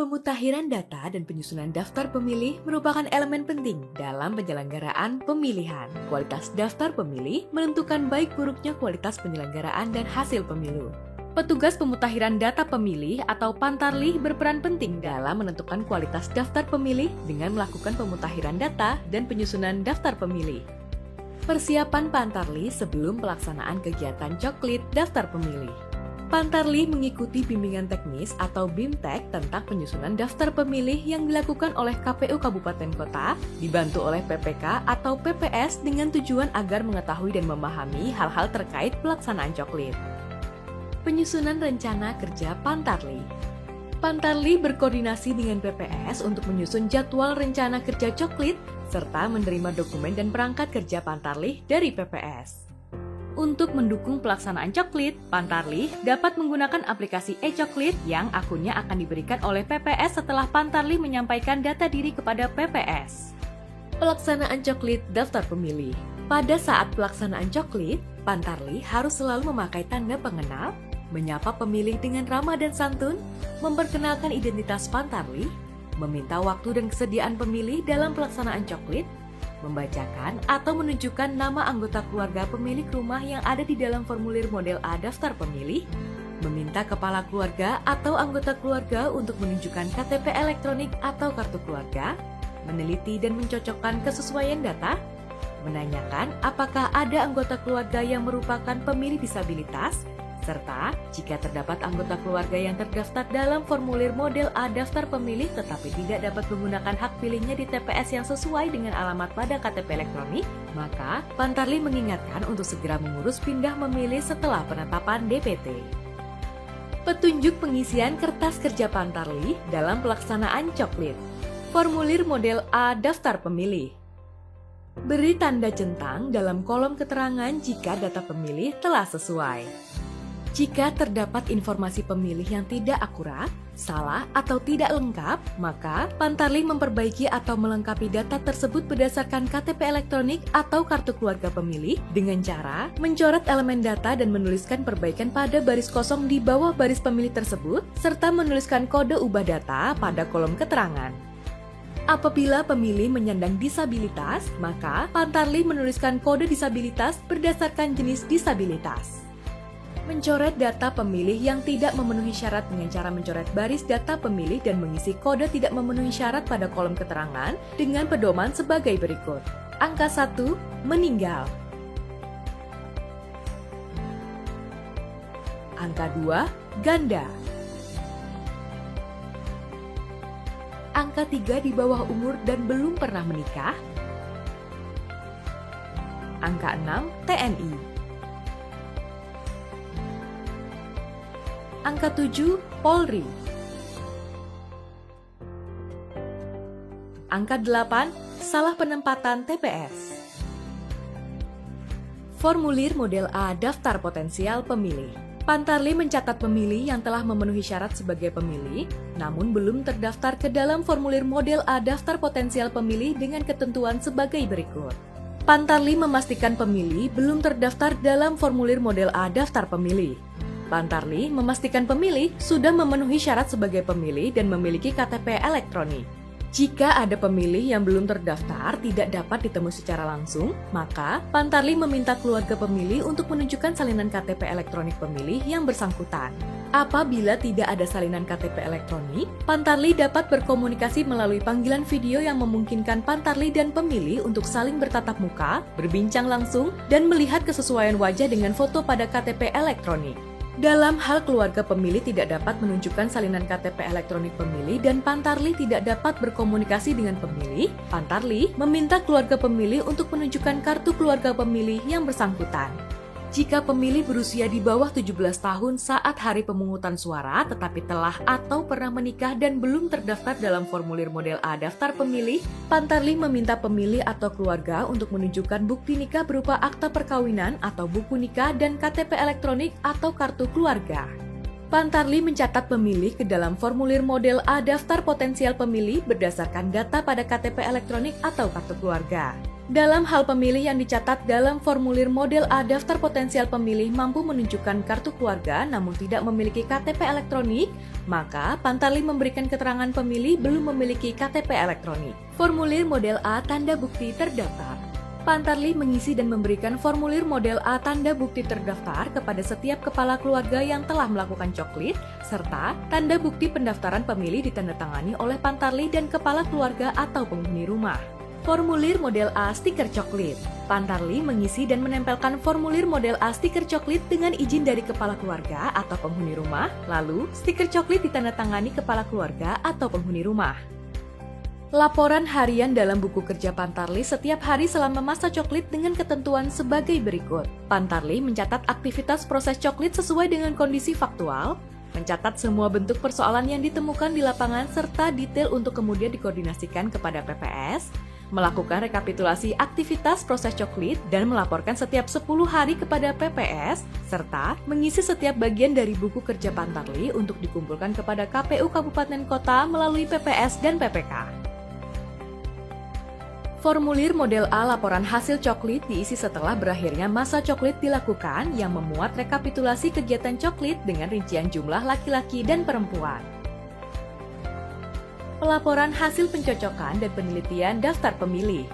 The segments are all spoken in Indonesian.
Pemutakhiran data dan penyusunan daftar pemilih merupakan elemen penting dalam penyelenggaraan pemilihan. Kualitas daftar pemilih menentukan baik buruknya kualitas penyelenggaraan dan hasil pemilu. Petugas pemutakhiran data pemilih atau Pantarlih berperan penting dalam menentukan kualitas daftar pemilih dengan melakukan pemutakhiran data dan penyusunan daftar pemilih. Persiapan Pantarlih sebelum pelaksanaan kegiatan coklit daftar pemilih. Pantarlih mengikuti bimbingan teknis atau BIMTEK tentang penyusunan daftar pemilih yang dilakukan oleh KPU Kabupaten Kota, dibantu oleh PPK atau PPS dengan tujuan agar mengetahui dan memahami hal-hal terkait pelaksanaan coklit. Penyusunan rencana kerja Pantarlih. Pantarlih berkoordinasi dengan PPS untuk menyusun jadwal rencana kerja coklit serta menerima dokumen dan perangkat kerja Pantarlih dari PPS. Untuk mendukung pelaksanaan coklit, Pantarlih dapat menggunakan aplikasi e-coklit yang akunnya akan diberikan oleh PPS setelah Pantarlih menyampaikan data diri kepada PPS. Pelaksanaan coklit daftar pemilih. Pada saat pelaksanaan coklit, Pantarlih harus selalu memakai tanda pengenal, menyapa pemilih dengan ramah dan santun, memperkenalkan identitas Pantarlih, meminta waktu dan kesediaan pemilih dalam pelaksanaan coklit, membacakan atau menunjukkan nama anggota keluarga pemilik rumah yang ada di dalam formulir model A daftar pemilih, meminta kepala keluarga atau anggota keluarga untuk menunjukkan KTP elektronik atau kartu keluarga, meneliti dan mencocokkan kesesuaian data, menanyakan apakah ada anggota keluarga yang merupakan pemilih disabilitas, serta jika terdapat anggota keluarga yang terdaftar dalam formulir model A daftar pemilih tetapi tidak dapat menggunakan hak pilihnya di TPS yang sesuai dengan alamat pada KTP elektronik, maka Pantarlih mengingatkan untuk segera mengurus pindah memilih setelah penetapan DPT. Petunjuk pengisian kertas kerja Pantarlih dalam pelaksanaan coklit. Formulir model A daftar pemilih. Beri tanda centang dalam kolom keterangan jika data pemilih telah sesuai. Jika terdapat informasi pemilih yang tidak akurat, salah, atau tidak lengkap, maka Pantarlih memperbaiki atau melengkapi data tersebut berdasarkan KTP elektronik atau kartu keluarga pemilih dengan cara mencoret elemen data dan menuliskan perbaikan pada baris kosong di bawah baris pemilih tersebut, serta menuliskan kode ubah data pada kolom keterangan. Apabila pemilih menyandang disabilitas, maka Pantarlih menuliskan kode disabilitas berdasarkan jenis disabilitas. Mencoret data pemilih yang tidak memenuhi syarat dengan cara mencoret baris data pemilih dan mengisi kode tidak memenuhi syarat pada kolom keterangan dengan pedoman sebagai berikut. Angka 1, meninggal. Angka 2, ganda. Angka 3 di bawah umur dan belum pernah menikah. Angka 6, TNI. Angka 7, Polri. Angka 8, salah penempatan TPS. Formulir model A daftar potensial pemilih. Pantarlih mencatat pemilih yang telah memenuhi syarat sebagai pemilih, namun belum terdaftar ke dalam formulir model A daftar potensial pemilih dengan ketentuan sebagai berikut. Pantarlih memastikan pemilih belum terdaftar dalam formulir model A daftar pemilih. Pantarlih memastikan pemilih sudah memenuhi syarat sebagai pemilih dan memiliki KTP elektronik. Jika ada pemilih yang belum terdaftar tidak dapat ditemui secara langsung, maka Pantarlih meminta keluarga pemilih untuk menunjukkan salinan KTP elektronik pemilih yang bersangkutan. Apabila tidak ada salinan KTP elektronik, Pantarlih dapat berkomunikasi melalui panggilan video yang memungkinkan Pantarlih dan pemilih untuk saling bertatap muka, berbincang langsung, dan melihat kesesuaian wajah dengan foto pada KTP elektronik. Dalam hal keluarga pemilih tidak dapat menunjukkan salinan KTP elektronik pemilih dan Pantarlih tidak dapat berkomunikasi dengan pemilih, Pantarlih meminta keluarga pemilih untuk menunjukkan kartu keluarga pemilih yang bersangkutan. Jika pemilih berusia di bawah 17 tahun saat hari pemungutan suara tetapi telah atau pernah menikah dan belum terdaftar dalam formulir model A daftar pemilih, Pantarlih meminta pemilih atau keluarga untuk menunjukkan bukti nikah berupa akta perkawinan atau buku nikah dan KTP elektronik atau kartu keluarga. Pantarlih mencatat pemilih ke dalam formulir model A daftar potensial pemilih berdasarkan data pada KTP elektronik atau kartu keluarga. Dalam hal pemilih yang dicatat dalam formulir model A daftar potensial pemilih mampu menunjukkan kartu keluarga namun tidak memiliki KTP elektronik, maka Pantarlih memberikan keterangan pemilih belum memiliki KTP elektronik. Formulir model A tanda bukti terdaftar. Pantarlih mengisi dan memberikan formulir model A tanda bukti terdaftar kepada setiap kepala keluarga yang telah melakukan coklit, serta tanda bukti pendaftaran pemilih ditandatangani oleh Pantarlih dan kepala keluarga atau penghuni rumah. Formulir model A stiker coklit. Pantarlih mengisi dan menempelkan formulir model A stiker coklit dengan izin dari kepala keluarga atau penghuni rumah, lalu stiker coklit ditandatangani kepala keluarga atau penghuni rumah. Laporan harian dalam buku kerja Pantarlih setiap hari selama masa coklit dengan ketentuan sebagai berikut. Pantarlih mencatat aktivitas proses coklit sesuai dengan kondisi faktual, mencatat semua bentuk persoalan yang ditemukan di lapangan serta detail untuk kemudian dikoordinasikan kepada PPS, melakukan rekapitulasi aktivitas proses coklit dan melaporkan setiap 10 hari kepada PPS, serta mengisi setiap bagian dari buku kerja Pantarlih untuk dikumpulkan kepada KPU Kabupaten Kota melalui PPS dan PPK. Formulir model A laporan hasil coklit diisi setelah berakhirnya masa coklit dilakukan yang memuat rekapitulasi kegiatan coklit dengan rincian jumlah laki-laki dan perempuan. Pelaporan hasil pencocokan dan penelitian daftar pemilih.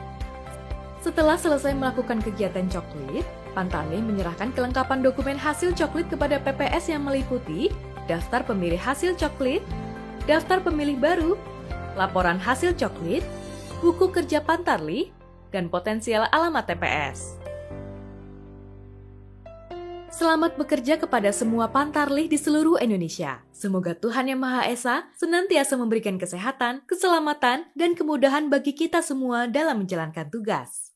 Setelah selesai melakukan kegiatan coklit, Pantarlih menyerahkan kelengkapan dokumen hasil coklit kepada PPS yang meliputi daftar pemilih hasil coklit, daftar pemilih baru, laporan hasil coklit, buku kerja Pantarlih, dan potensial alamat TPS. Selamat bekerja kepada semua Pantarlih di seluruh Indonesia. Semoga Tuhan Yang Maha Esa senantiasa memberikan kesehatan, keselamatan, dan kemudahan bagi kita semua dalam menjalankan tugas.